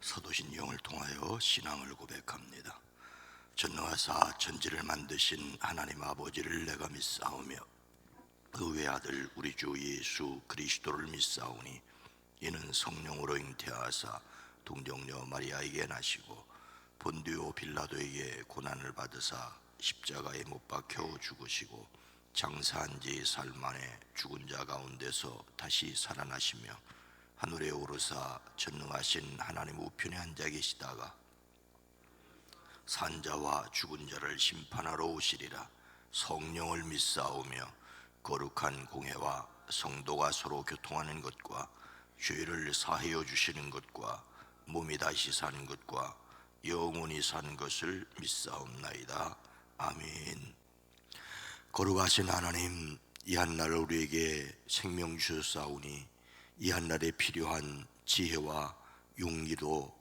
사도신 영을 통하여 신앙을 고백합니다. 전능하사 천지를 만드신 하나님 아버지를 내가 믿사오며 그 외아들 우리 주 예수 그리스도를 믿사오니 이는 성령으로 잉태하사 동정녀 마리아에게 나시고 본디오 빌라도에게 고난을 받으사 십자가에 못 박혀 죽으시고 장사한 지 사흘 만에 죽은 자 가운데서 다시 살아나시며 하늘에 오르사 전능하신 하나님 우편에 앉아 계시다가 산자와 죽은 자를 심판하러 오시리라. 성령을 믿사오며 거룩한 공회와 성도가 서로 교통하는 것과 죄를 사하여 주시는 것과 몸이 다시 사는 것과 영원히 사는 것을 믿사옵나이다. 아멘. 거룩하신 하나님, 이 한날 우리에게 생명 주셨사오니 이 한날에 필요한 지혜와 용기도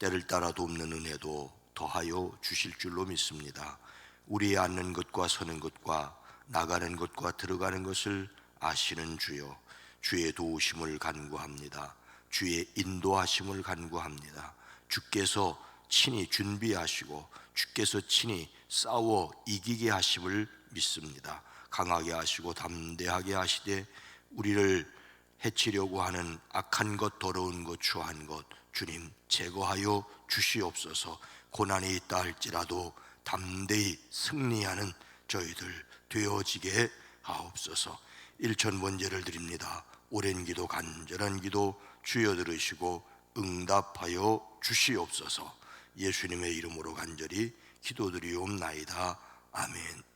때를 따라 돕는 은혜도 더하여 주실 줄로 믿습니다. 우리의 앉는 것과 서는 것과 나가는 것과 들어가는 것을 아시는 주여, 주의 도우심을 간구합니다. 주의 인도하심을 간구합니다. 주께서 친히 준비하시고 주께서 친히 싸워 이기게 하심을 믿습니다. 강하게 하시고 담대하게 하시되 우리를 해치려고 하는 악한 것, 더러운 것, 추한 것 주님 제거하여 주시옵소서. 고난이 있다 할지라도 담대히 승리하는 저희들 되어지게 하옵소서. 일천번제를 드립니다. 오랜 기도, 간절한 기도 주여 들으시고 응답하여 주시옵소서. 예수님의 이름으로 간절히 기도드리옵나이다. 아멘.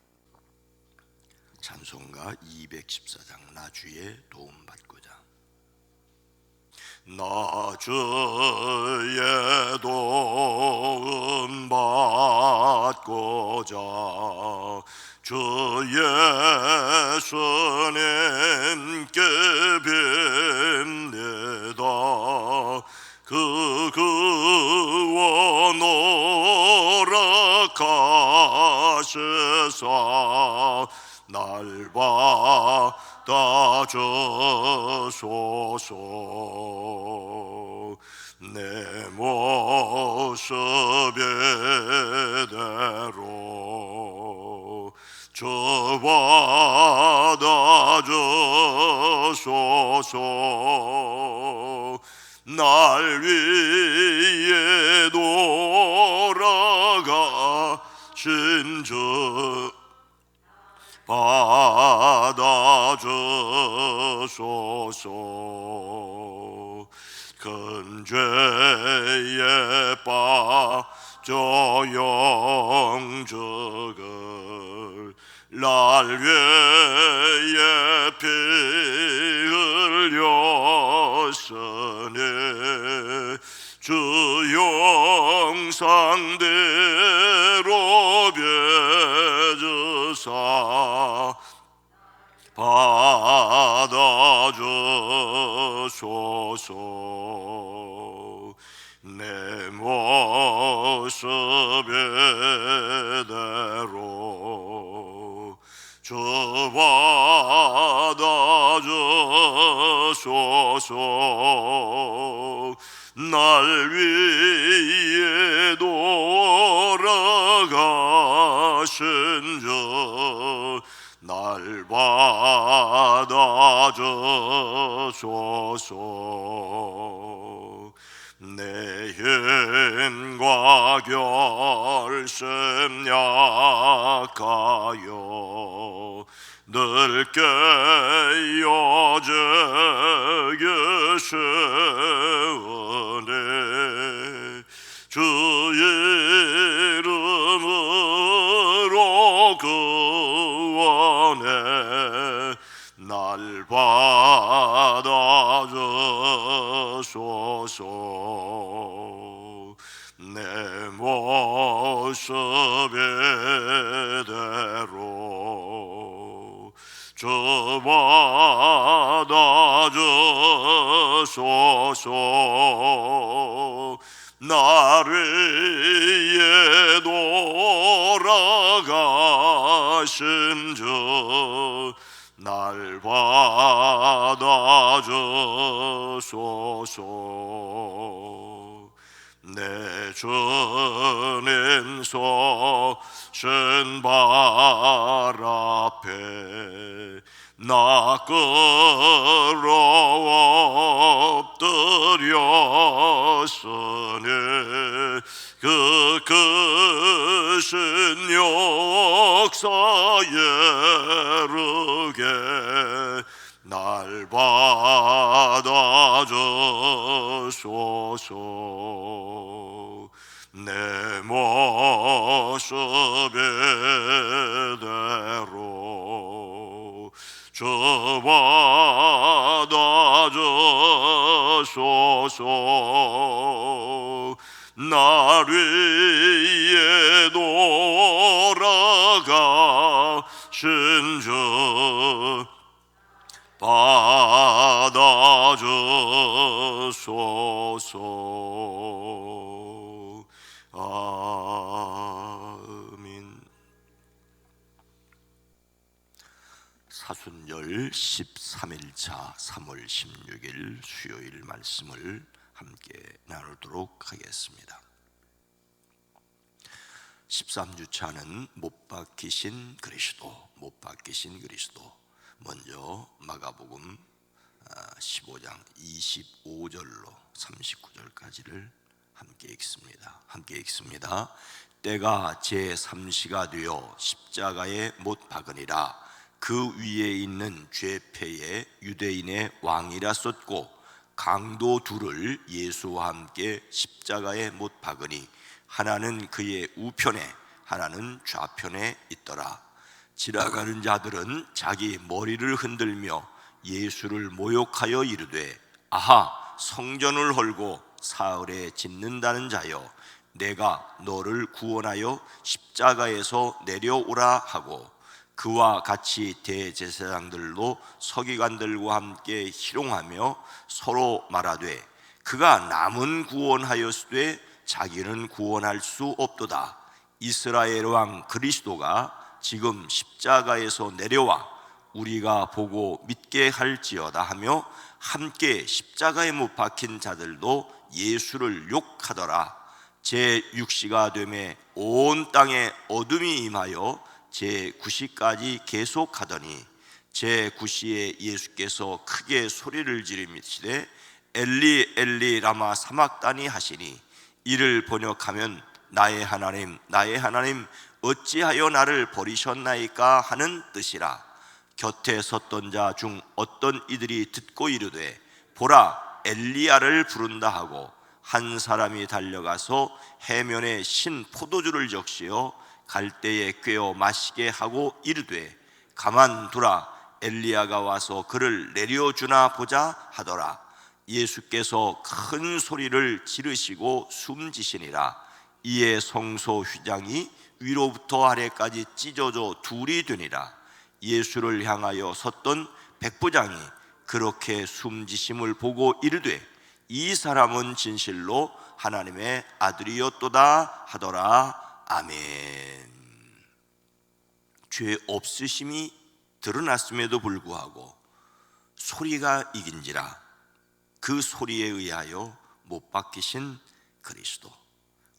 찬송가 214장 나 주의 도움 받고자. 나 주의 도움 받고자 주 예수님께 빕니다. 그 구원 허락하시사 날 받아주소서. 내 모습 이대로 주 받아주소서. 날 위해 돌아가신 주 받아주소서. 큰 죄에 빠져 영적을 날 위해 피 흘렸으니 주 형상대로 벼주사 받아주소서. 내 모습 이대로 주 받아주소서. 날 위해 돌아가신 주 날 받아주소서. 내 힘과 결심 약하여 늘 깨어져 계시오니 주 이름으로 구원해 날 받아주소서. 내 모습 이대로 주 받아주소서. 나를 위해 돌아가신 주 날 받아주소서. 내 주님 솟은 발 앞에 나 끌어 엎드렸으니 그 크신 역사에 이르게 날 받아주소서. 내 모습 이대로 주 받아주소서. 날 위에 돌아가신 주 받아주소서. 아멘. 사순절 13일차 3월 16일 수요일 말씀을 함께 나누도록 하겠습니다. 13주차는 못 박히신 그리스도, 못 박히신 그리스도. 먼저 마가복음 15장 25절로 39절까지를 함께 읽습니다. 함께 읽습니다. 때가 제3시가 되어 십자가에 못 박으니라. 그 위에 있는 죄패에 유대인의 왕이라 썼고 강도 둘을 예수와 함께 십자가에 못 박으니 하나는 그의 우편에 하나는 좌편에 있더라. 지나가는 자들은 자기 머리를 흔들며 예수를 모욕하여 이르되 아하, 성전을 헐고 사흘에 짓는다는 자여, 내가 너를 구원하여 십자가에서 내려오라 하고 그와 같이 대제사장들로 서기관들과 함께 희롱하며 서로 말하되 그가 남은 구원하였으되 자기는 구원할 수 없도다. 이스라엘 왕 그리스도가 지금 십자가에서 내려와 우리가 보고 믿게 할지어다 하며 함께 십자가에 못 박힌 자들도 예수를 욕하더라. 제6시가 되매 온 땅에 어둠이 임하여 제9시까지 계속하더니 제9시에 예수께서 크게 소리를 지르시되 엘리 엘리 라마 사막다니 하시니 이를 번역하면 나의 하나님 나의 하나님 어찌하여 나를 버리셨나이까 하는 뜻이라. 곁에 섰던 자 중 어떤 이들이 듣고 이르되 보라, 엘리야를 부른다 하고 한 사람이 달려가서 해면에 신 포도주를 적시어 갈대에 꿰어 마시게 하고 이르되 가만두라, 엘리야가 와서 그를 내려주나 보자 하더라. 예수께서 큰 소리를 지르시고 숨지시니라. 이에 성소 휘장이 위로부터 아래까지 찢어져 둘이 되니라. 예수를 향하여 섰던 백부장이 그렇게 숨지심을 보고 이르되 이 사람은 진실로 하나님의 아들이었도다 하더라. 아멘. 죄 없으심이 드러났음에도 불구하고 소리가 이긴지라 그 소리에 의하여 못 박히신 그리스도,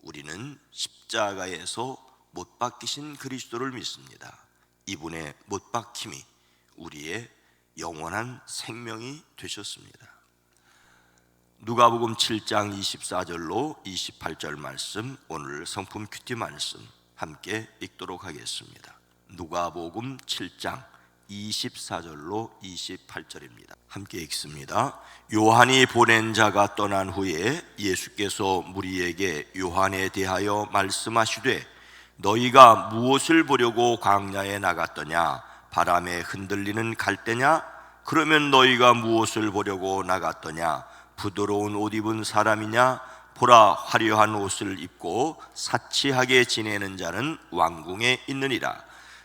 우리는 십자가에서 못 박히신 그리스도를 믿습니다. 이분의 못 박힘이 우리의 영원한 생명이 되셨습니다. 누가복음 7장 24절로 28절 말씀, 오늘 성품 큐티 말씀 함께 읽도록 하겠습니다. 누가복음 7장 24절로 28절입니다. 함께 읽습니다. 요한이 보낸 자가 떠난 후에 예수께서 무리에게 요한에 대하여 말씀하시되 너희가 무엇을 보려고 광야에 나갔더냐? 바람에 흔들리는 갈대냐? 그러면 너희가 무엇을 보려고 나갔더냐? 부드러운 옷 입은 사람이냐? 보라, 화려한 옷을 입고 사치하게 지내는 자는 왕궁에 있느니라.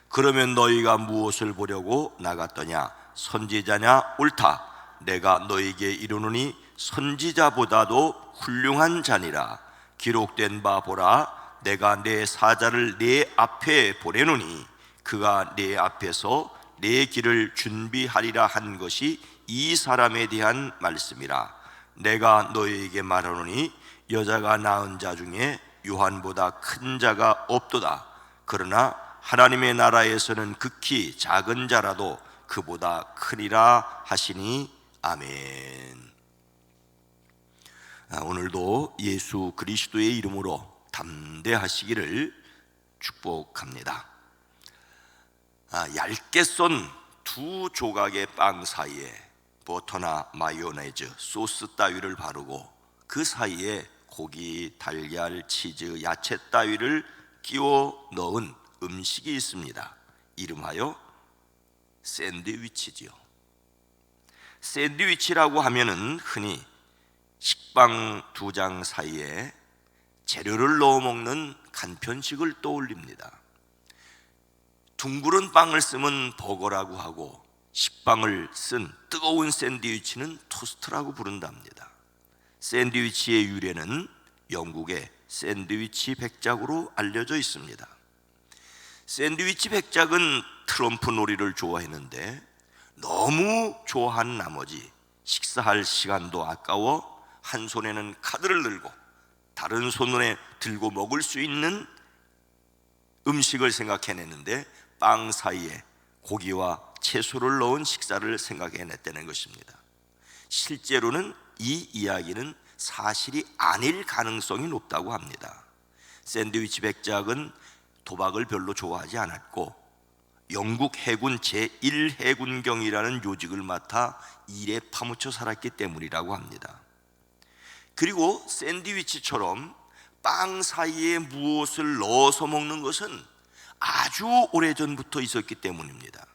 그러면 너희가 무엇을 보려고 나갔더냐? 선지자냐? 옳다. 내가 너희에게 이르노니 선지자보다도 훌륭한 자니라. 기록된 바 보라, 내가 내 사자를 내 앞에 보내노니 그가 내 앞에서 내 길을 준비하리라 한 것이 이 사람에 대한 말씀이라. 내가 너희에게 말하노니 여자가 낳은 자 중에 요한보다 큰 자가 없도다. 그러나 하나님의 나라에서는 극히 작은 자라도 그보다 크리라 하시니 아멘. 오늘도 예수 그리스도의 이름으로 담대하시기를 축복합니다. 얇게 썬 두 조각의 빵 사이에 버터나 마요네즈, 소스 따위를 바르고 그 사이에 고기, 달걀, 치즈, 야채 따위를 끼워 넣은 음식이 있습니다. 이름하여 샌드위치지요. 샌드위치라고 하면은 흔히 식빵 두 장 사이에 재료를 넣어 먹는 간편식을 떠올립니다. 둥그런 빵을 쓰면 버거라고 하고 식빵을 쓴 뜨거운 샌드위치는 토스트라고 부른답니다. 샌드위치의 유래는 영국의 샌드위치 백작으로 알려져 있습니다. 샌드위치 백작은 트럼프 놀이를 좋아했는데 너무 좋아한 나머지 식사할 시간도 아까워 한 손에는 카드를 들고 다른 손에 들고 먹을 수 있는 음식을 생각해냈는데 빵 사이에 고기와 채소를 넣은 식사를 생각해냈다는 것입니다. 실제로는 이 이야기는 사실이 아닐 가능성이 높다고 합니다. 샌드위치 백작은 도박을 별로 좋아하지 않았고 영국 해군 제1해군경이라는 요직을 맡아 일에 파묻혀 살았기 때문이라고 합니다. 그리고 샌드위치처럼 빵 사이에 무엇을 넣어서 먹는 것은 아주 오래전부터 있었기 때문입니다.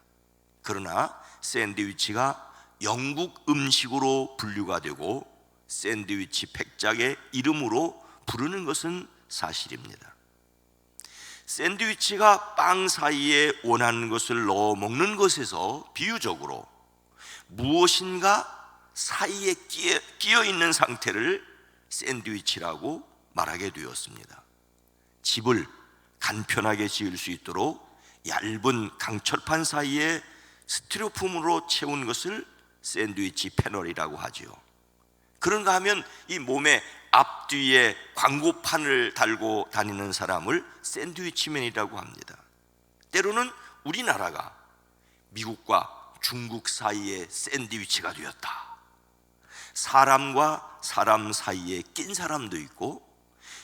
그러나 샌드위치가 영국 음식으로 분류가 되고 샌드위치 백작의 이름으로 부르는 것은 사실입니다. 샌드위치가 빵 사이에 원하는 것을 넣어 먹는 것에서 비유적으로 무엇인가 사이에 끼어 있는 상태를 샌드위치라고 말하게 되었습니다. 집을 간편하게 지을 수 있도록 얇은 강철판 사이에 스티로폼으로 채운 것을 샌드위치 패널이라고 하죠. 그런가 하면 이 몸에 앞뒤에 광고판을 달고 다니는 사람을 샌드위치맨이라고 합니다. 때로는 우리나라가 미국과 중국 사이에 샌드위치가 되었다. 사람과 사람 사이에 낀 사람도 있고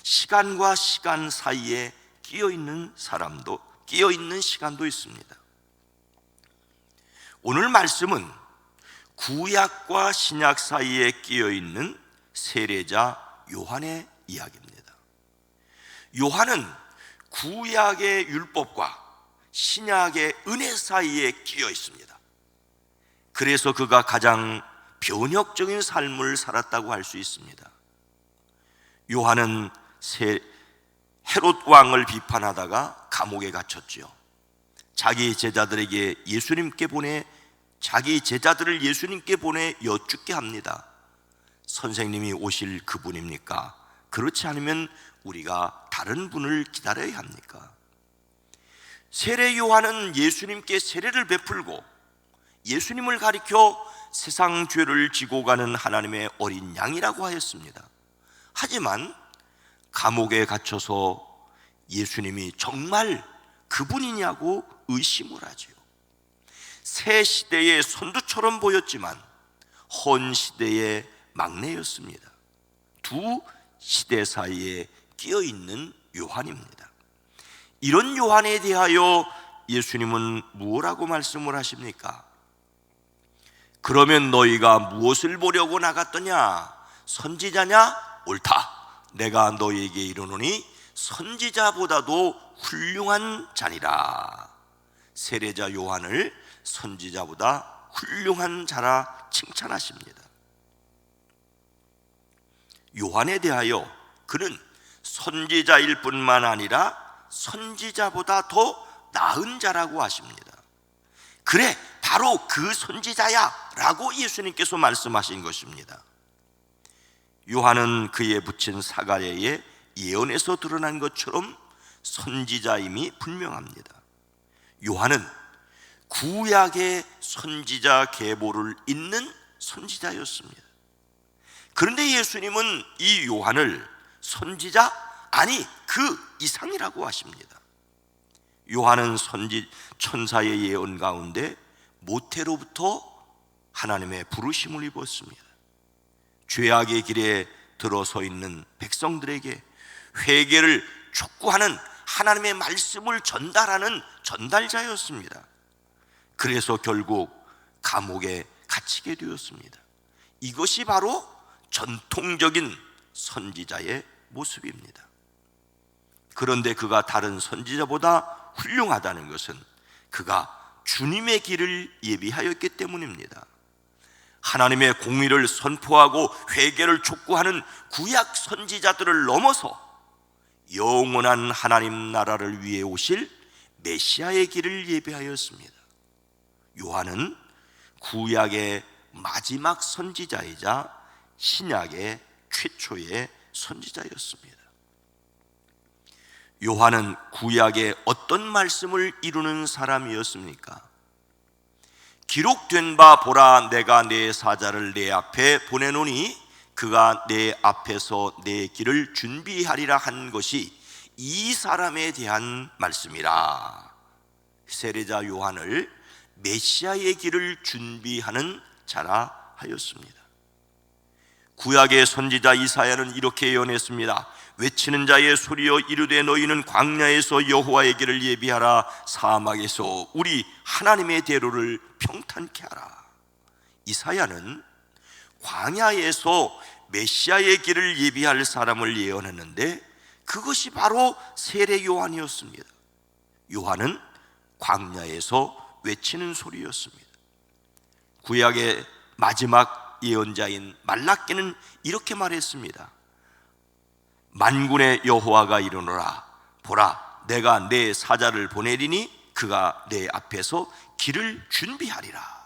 시간과 시간 사이에 끼어 있는 시간도 있습니다. 오늘 말씀은 구약과 신약 사이에 끼어 있는 세례자 요한의 이야기입니다. 요한은 구약의 율법과 신약의 은혜 사이에 끼어 있습니다. 그래서 그가 가장 변혁적인 삶을 살았다고 할 수 있습니다. 요한은 헤롯 왕을 비판하다가 감옥에 갇혔지요. 자기 제자들을 예수님께 보내 여쭙게 합니다. 선생님이 오실 그분입니까? 그렇지 않으면 우리가 다른 분을 기다려야 합니까? 세례 요한은 예수님께 세례를 베풀고 예수님을 가리켜 세상 죄를 지고 가는 하나님의 어린 양이라고 하였습니다. 하지만 감옥에 갇혀서 예수님이 정말 그분이냐고 의심을 하지요. 새 시대의 선두처럼 보였지만 헌 시대의 막내였습니다. 두 시대 사이에 끼어 있는 요한입니다. 이런 요한에 대하여 예수님은 무엇라고 말씀을 하십니까? 그러면 너희가 무엇을 보려고 나갔더냐? 선지자냐? 옳다. 내가 너희에게 이르노니 선지자보다도 훌륭한 자니라. 세례자 요한을 선지자보다 훌륭한 자라 칭찬하십니다. 요한에 대하여 그는 선지자일 뿐만 아니라 선지자보다 더 나은 자라고 하십니다. 그래, 바로 그 선지자야 라고 예수님께서 말씀하신 것입니다. 요한은 그에 붙인 사가랴의 예언에서 드러난 것처럼 선지자임이 분명합니다. 요한은 구약의 선지자 계보를 잇는 선지자였습니다. 그런데 예수님은 이 요한을 선지자? 아니, 그 이상이라고 하십니다. 요한은 천사의 예언 가운데 모태로부터 하나님의 부르심을 입었습니다. 죄악의 길에 들어서 있는 백성들에게 회개를 촉구하는 하나님의 말씀을 전달하는 전달자였습니다. 그래서 결국 감옥에 갇히게 되었습니다. 이것이 바로 전통적인 선지자의 모습입니다. 그런데 그가 다른 선지자보다 훌륭하다는 것은 그가 주님의 길을 예비하였기 때문입니다. 하나님의 공의를 선포하고 회개를 촉구하는 구약 선지자들을 넘어서 영원한 하나님 나라를 위해 오실 메시아의 길을 예비하였습니다. 요한은 구약의 마지막 선지자이자 신약의 최초의 선지자였습니다. 요한은 구약의 어떤 말씀을 이루는 사람이었습니까? 기록된 바 보라, 내가 내 사자를 내 앞에 보내노니 그가 내 앞에서 내 길을 준비하리라 한 것이 이 사람에 대한 말씀이라. 세례자 요한을 메시아의 길을 준비하는 자라 하였습니다. 구약의 선지자 이사야는 이렇게 예언했습니다. 외치는 자의 소리여 이르되 너희는 광야에서 여호와의 길을 예비하라, 사막에서 우리 하나님의 대로를 평탄케 하라. 이사야는 광야에서 메시아의 길을 예비할 사람을 예언했는데 그것이 바로 세례 요한이었습니다. 요한은 광야에서 외치는 소리였습니다. 구약의 마지막 예언자인 말라기는 이렇게 말했습니다. 만군의 여호와가 이르노라, 보라, 내가 내 사자를 보내리니 그가 내 앞에서 길을 준비하리라.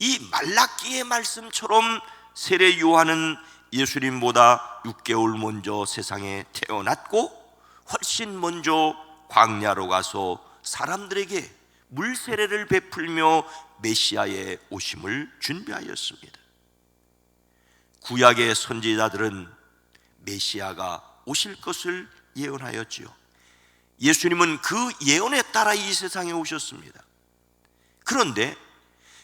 이 말라기의 말씀처럼 세례 요한은 예수님보다 6개월 먼저 세상에 태어났고 훨씬 먼저 광야로 가서 사람들에게 물세례를 베풀며 메시아의 오심을 준비하였습니다. 구약의 선지자들은 메시아가 오실 것을 예언하였지요. 예수님은 그 예언에 따라 이 세상에 오셨습니다. 그런데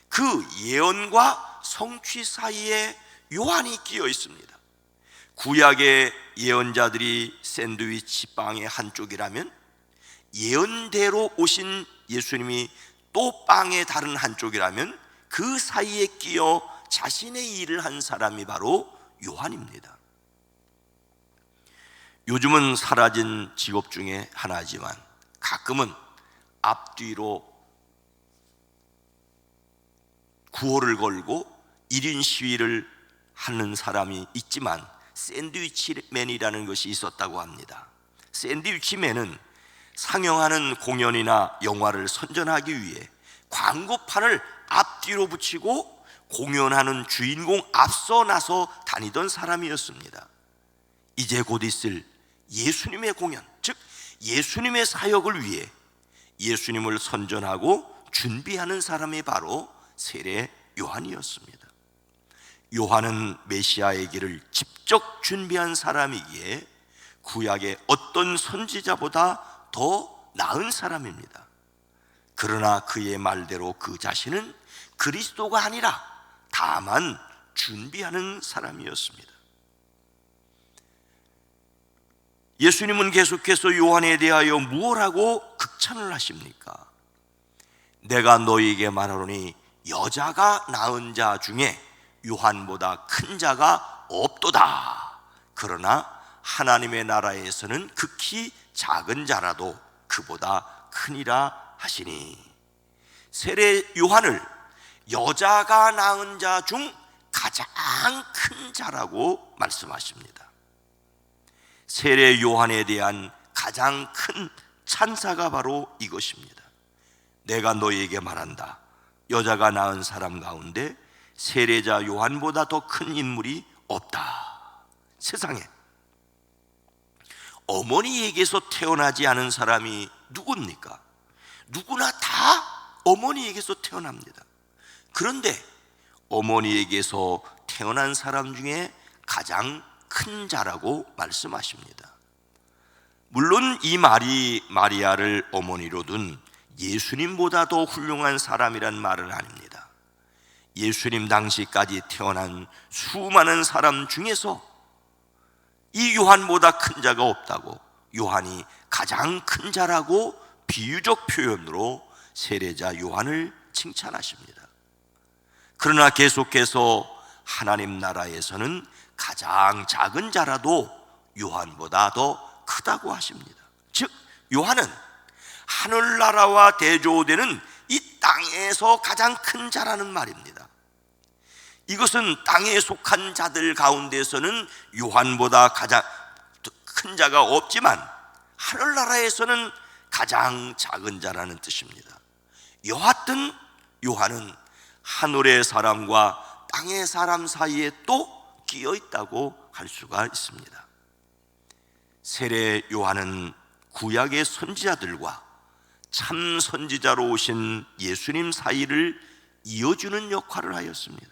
그 예언과 성취 사이에 요한이 끼어 있습니다. 구약의 예언자들이 샌드위치 빵의 한쪽이라면 예언대로 오신 예수님이 또 빵의 다른 한쪽이라면 그 사이에 끼어 자신의 일을 한 사람이 바로 요한입니다. 요즘은 사라진 직업 중에 하나지만 가끔은 앞뒤로 구호를 걸고 1인 시위를 하는 사람이 있지만 샌드위치맨이라는 것이 있었다고 합니다. 샌드위치맨은 상영하는 공연이나 영화를 선전하기 위해 광고판을 앞뒤로 붙이고 공연하는 주인공 앞서 나서 다니던 사람이었습니다. 이제 곧 있을 예수님의 공연, 즉 예수님의 사역을 위해 예수님을 선전하고 준비하는 사람이 바로 세례 요한이었습니다. 요한은 메시아의 길을 직접 준비한 사람이기에 구약의 어떤 선지자보다 더 나은 사람입니다. 그러나 그의 말대로 그 자신은 그리스도가 아니라 다만 준비하는 사람이었습니다. 예수님은 계속해서 요한에 대하여 무엇라고 극찬을 하십니까? 내가 너희에게 말하노니 여자가 낳은 자 중에 요한보다 큰 자가 없도다. 그러나 하나님의 나라에서는 극히 작은 자라도 그보다 크니라 하시니, 세례 요한을 여자가 낳은 자 중 가장 큰 자라고 말씀하십니다. 세례 요한에 대한 가장 큰 찬사가 바로 이것입니다. 내가 너희에게 말한다. 여자가 낳은 사람 가운데 세례자 요한보다 더 큰 인물이 없다. 세상에 어머니에게서 태어나지 않은 사람이 누굽니까? 누구나 다 어머니에게서 태어납니다. 그런데 어머니에게서 태어난 사람 중에 가장 큰 자라고 말씀하십니다. 물론 이 말이 마리아를 어머니로 둔 예수님보다 더 훌륭한 사람이란 말은 아닙니다. 예수님 당시까지 태어난 수많은 사람 중에서 이 요한보다 큰 자가 없다고, 요한이 가장 큰 자라고 비유적 표현으로 세례자 요한을 칭찬하십니다. 그러나 계속해서 하나님 나라에서는 가장 작은 자라도 요한보다 더 크다고 하십니다. 즉 요한은 하늘나라와 대조되는 이 땅에서 가장 큰 자라는 말입니다. 이것은 땅에 속한 자들 가운데서는 요한보다 가장 큰 자가 없지만 하늘나라에서는 가장 작은 자라는 뜻입니다. 여하튼 요한은 하늘의 사람과 땅의 사람 사이에 또 끼어 있다고 할 수가 있습니다. 세례 요한은 구약의 선지자들과 참 선지자로 오신 예수님 사이를 이어주는 역할을 하였습니다.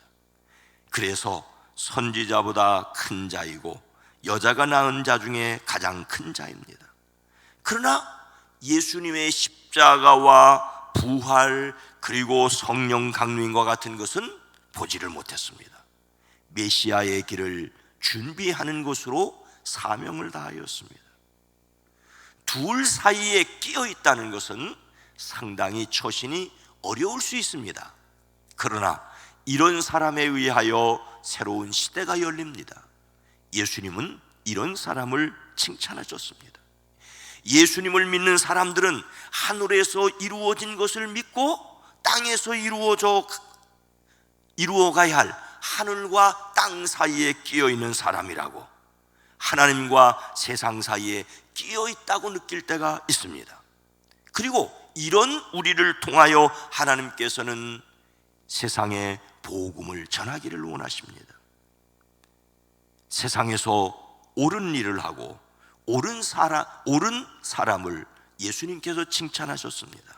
그래서 선지자보다 큰 자이고 여자가 낳은 자 중에 가장 큰 자입니다. 그러나 예수님의 십자가와 부활 그리고 성령 강림과 같은 것은 보지를 못했습니다. 메시아의 길을 준비하는 것으로 사명을 다하였습니다. 둘 사이에 끼어 있다는 것은 상당히 처신이 어려울 수 있습니다. 그러나 이런 사람에 의하여 새로운 시대가 열립니다. 예수님은 이런 사람을 칭찬하셨습니다. 예수님을 믿는 사람들은 하늘에서 이루어진 것을 믿고 땅에서 이루어가야 할 하늘과 땅 사이에 끼어 있는 사람이라고, 하나님과 세상 사이에 끼어 있다고 느낄 때가 있습니다. 그리고 이런 우리를 통하여 하나님께서는 세상에 복음을 전하기를 원하십니다. 세상에서 옳은 일을 하고 옳은 사람을 예수님께서 칭찬하셨습니다.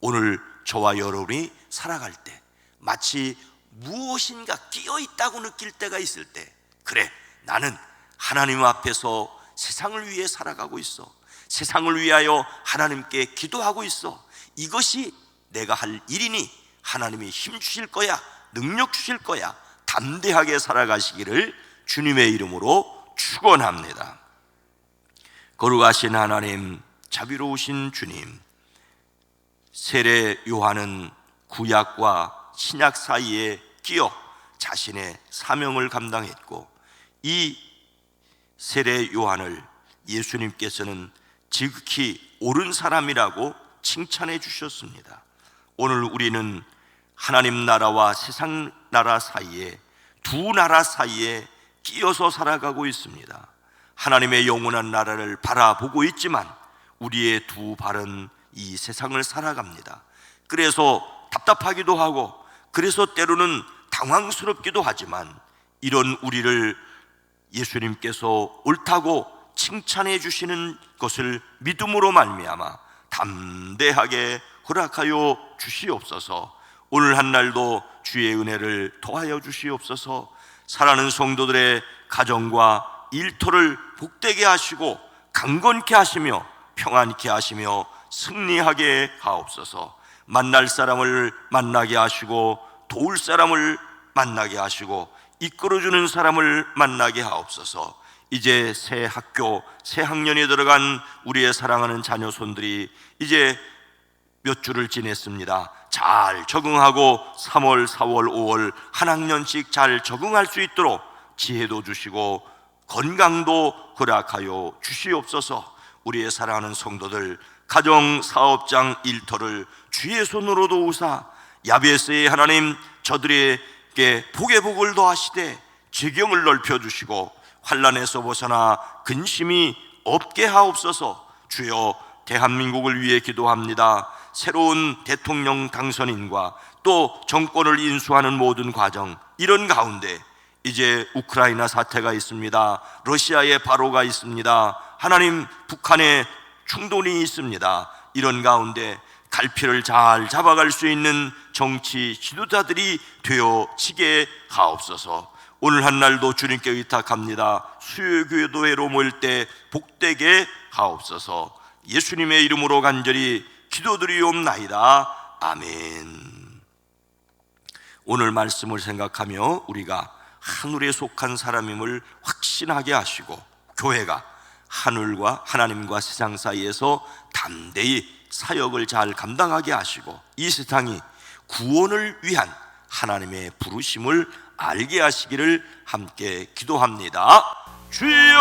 오늘 저와 여러분이 살아갈 때 마치 무엇인가 끼어 있다고 느낄 때가 있을 때, 그래, 나는 하나님 앞에서 세상을 위해 살아가고 있어, 세상을 위하여 하나님께 기도하고 있어, 이것이 내가 할 일이니 하나님이 힘 주실 거야, 능력 주실 거야, 담대하게 살아가시기를 주님의 이름으로 축원합니다. 거룩하신 하나님, 자비로우신 주님, 세례 요한은 구약과 신약 사이에 끼어 자신의 사명을 감당했고, 이 세례 요한을 예수님께서는 지극히 옳은 사람이라고 칭찬해 주셨습니다. 오늘 우리는 하나님 나라와 세상 나라 사이에, 두 나라 사이에 끼어서 살아가고 있습니다. 하나님의 영원한 나라를 바라보고 있지만 우리의 두 발은 이 세상을 살아갑니다. 그래서 답답하기도 하고, 그래서 때로는 당황스럽기도 하지만 이런 우리를 예수님께서 옳다고 칭찬해 주시는 것을 믿음으로 말미암아 담대하게 허락하여 주시옵소서. 오늘 한 날도 주의 은혜를 더하여 주시옵소서. 사랑하는 성도들의 가정과 일터를 복되게 하시고 강건케 하시며 평안케 하시며 승리하게 하옵소서. 만날 사람을 만나게 하시고 도울 사람을 만나게 하시고 이끌어주는 사람을 만나게 하옵소서. 이제 새 학교, 새 학년에 들어간 우리의 사랑하는 자녀손들이 이제 몇 주를 지냈습니다. 잘 적응하고 3월, 4월, 5월 한 학년씩 잘 적응할 수 있도록 지혜도 주시고 건강도 허락하여 주시옵소서. 우리의 사랑하는 성도들 가정, 사업장, 일터를 주의 손으로 도우사 야베스의 하나님, 저들에게 복의 복을 더하시되 지경을 넓혀주시고 환난에서 벗어나 근심이 없게 하옵소서. 주여, 대한민국을 위해 기도합니다. 새로운 대통령 당선인과 또 정권을 인수하는 모든 과정, 이런 가운데 이제 우크라이나 사태가 있습니다. 러시아의 바로가 있습니다. 하나님, 북한의 충돌이 있습니다. 이런 가운데 갈피를 잘 잡아갈 수 있는 정치 지도자들이 되어지게 하옵소서. 오늘 한 날도 주님께 의탁합니다. 수요교회로 모일 때 복되게 하옵소서. 예수님의 이름으로 간절히 기도드리옵나이다. 아멘. 오늘 말씀을 생각하며 우리가 하늘에 속한 사람임을 확신하게 하시고, 교회가 하늘과 하나님과 세상 사이에서 담대히 사역을 잘 감당하게 하시고, 이 세상이 구원을 위한 하나님의 부르심을 알게 하시기를 함께 기도합니다. 주여!